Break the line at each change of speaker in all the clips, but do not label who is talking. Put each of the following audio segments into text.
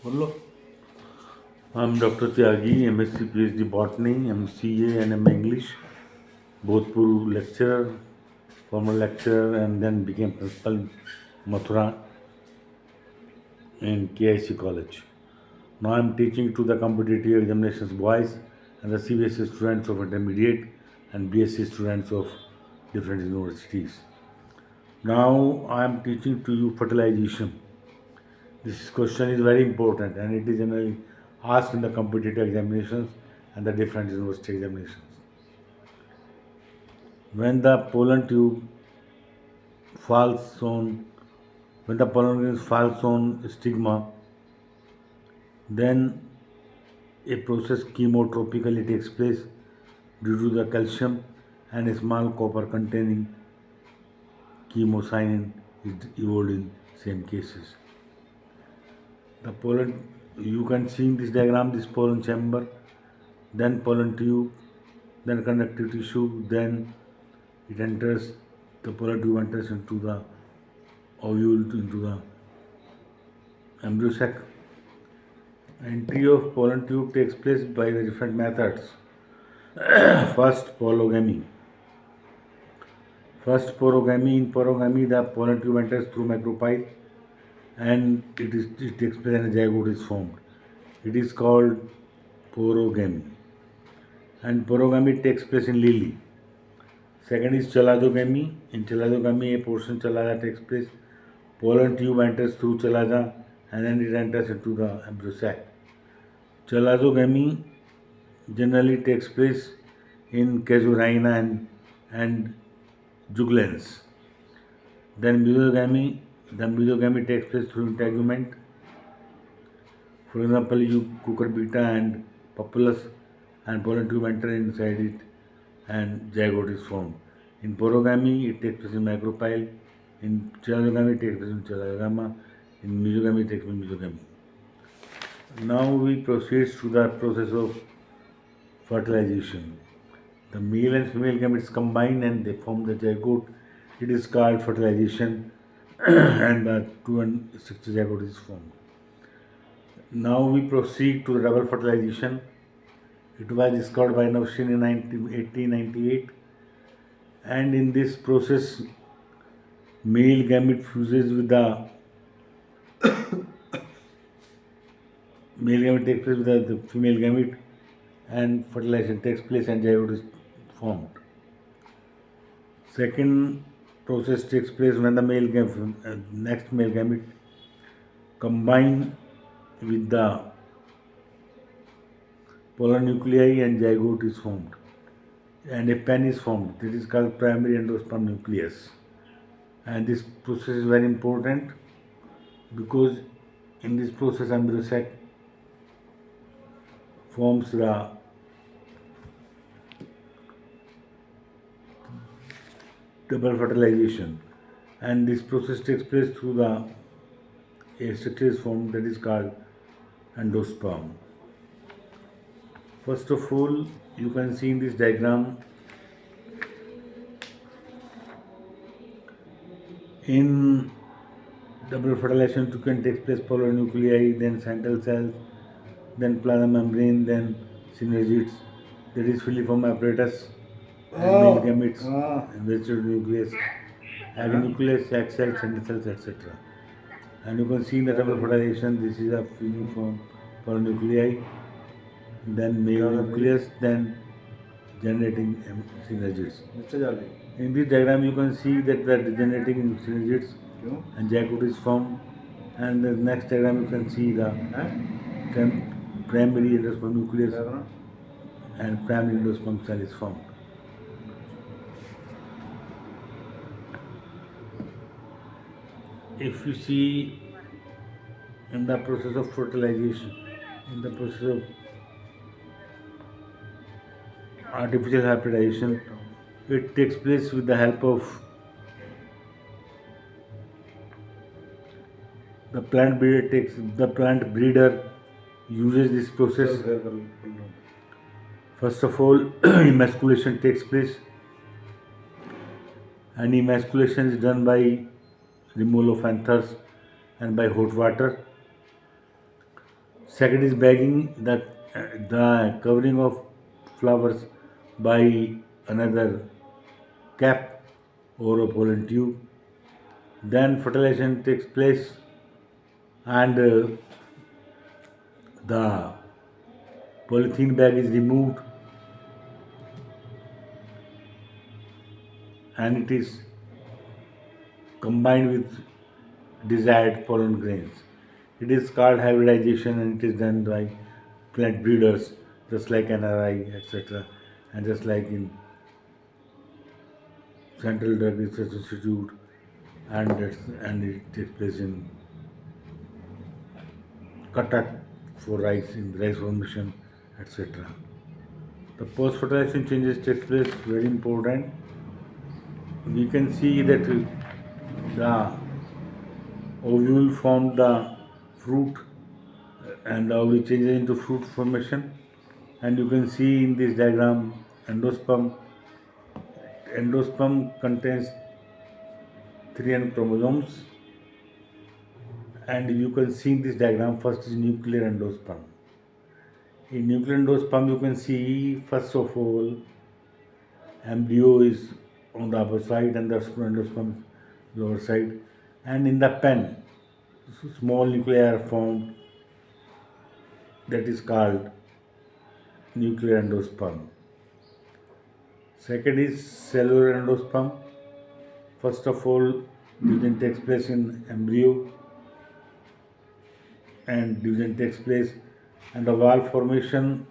बोलो। I'm Dr. Tyagi, MSc PhD Botany, MCA and MA English, Bhojpur lecturer, former lecturer, and then became principal in Mathura in KIC College. Now I'm teaching to the competitive examinations boys and the CBSE students of intermediate and BSc students of different universities. Now I am teaching to you fertilization. This question is very important and it is generally asked in the competitive examinations and the different university examinations. When the pollen tube falls on, when the pollen grains falls on stigma, then a process chemotropically takes place due to the calcium and a small copper containing chemocyanin is evolved in same cases. The pollen, you can see in this diagram this pollen chamber, then pollen tube, then conductive tissue, then it enters, the pollen tube enters into the ovule, into the embryo sac. Entry of pollen tube takes place by the different methods. First, polygamy. First, porogamy. In porogamy, the pollen tube enters through micropyle and it takes place and a zygote is formed. It is called porogamy. And porogamy takes place in lily. Second is chalazogamy. In chalazogamy, a portion chalaza takes place. Pollen tube enters through chalaza and then it enters into the embryo sac. Chalazogamy generally takes place in casuarina and juglans. Then mesogamy takes place through integument. For example, cucurbita and populus and pollen tube enter inside it and zygote is formed. In porogamy, it takes place in micropyle. In chalazogamy, it takes place in chalazogama. In mesogamy, it takes place in mesogamy. Now we proceed to the process of fertilization. The male and female gametes combine and they form the zygote. It is called fertilization and the 260 zygote is formed. Now we proceed to the double fertilization. It was discovered by Navshin in 1898 and in this process male gamete fuses with the male gamete takes place with the female gamete and fertilization takes place and zygote is formed. Second process takes place when the next male gamete combine with the pollen nuclei and zygote is formed and a pen is formed. This is called primary endosperm nucleus. And this process is very important because in this process embryo sac forms the double fertilization and this process takes place through a structure is formed that is called endosperm. First of all, you can see in this diagram in double fertilization can take place polar nuclei, then central cells, then plasma membrane, then synergids, that is filiform apparatus, and male gametes, and vegetable nucleus, egg nucleus, sac cells, central cells, etc. And you can see in the double fertilization, this is a filiform polar nuclei, then male nucleus, then generating synergids. In this diagram, you can see that the generating synergids and zygote is formed, and the next diagram you can see the primary endosperm nucleus and primary endosperm cell is formed. If you see in the process of fertilization, in the process of artificial hybridization, it takes place with the help of the plant breeder uses this process. First of all, emasculation takes place, and emasculation is done by removal of anthers and by hot water. Second is bagging, the covering of flowers by another cap or a pollen tube. Then fertilization takes place, and the polythene bag is removed, and it is combined with desired pollen grains. It is called hybridization, and it is done by plant breeders, just like NRI, etc., and just like in Central Drug Research Institute, and it takes place in Cuttack for rice, in rice formation, etc. The post fertilization changes takes place, very important. We can see that the ovule formed the fruit, and the ovule changes into fruit formation, and you can see in this diagram endosperm. Endosperm contains 300 chromosomes, and you can see in this diagram first is nuclear endosperm. In nuclear endosperm you can see first of all embryo is on the upper side and the endosperm lower side, and in the pen small nuclei are formed, that is called nuclear endosperm. Second is cellular endosperm. First of all, division takes place in embryo, and division takes place, and the valve formation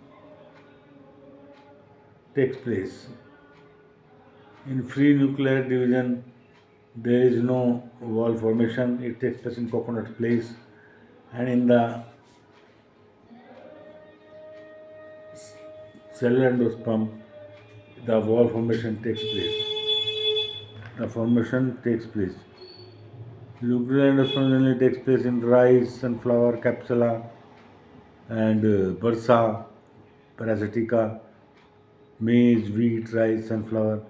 takes place. In free nuclear division, there is no valve formation, it takes place in coconut place, and in the cellular endosperm, the valve formation takes place. The formation takes place. Nuclear endosperm generally takes place in rice, sunflower, capsula, and bursa, parasitica, maize, wheat, rice, sunflower,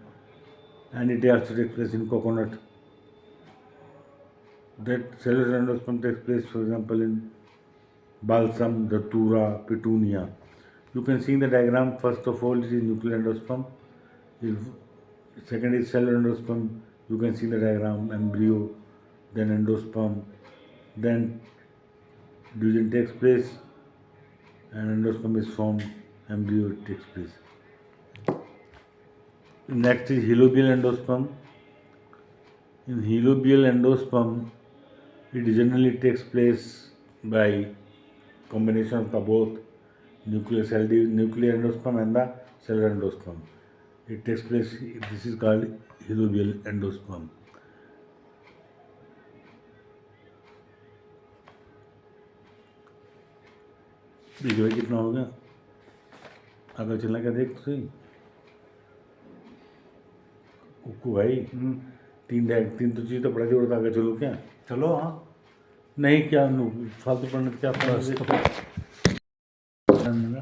and it also takes place in coconut. That cellular endosperm takes place, for example, in balsam, datura, petunia. You can see in the diagram, first of all, it is nuclear endosperm. If second is cellular endosperm, you can see in the diagram embryo, then endosperm, then division takes place, and endosperm is formed, embryo takes place. Next is helobial endosperm. In helobial endosperm, it generally takes place by combination of the both nuclear endosperm and the cellular endosperm. It takes place, this is called helobial endosperm. देखिए भाई कितना हो गया, आगे चलना क्या देख तो सही कुकू भाई। तीन तो चीज़ तो पढ़ा दी, और आगे चलो क्या?
चलो हाँ,
नहीं क्या फालतू पढ़ने क्या?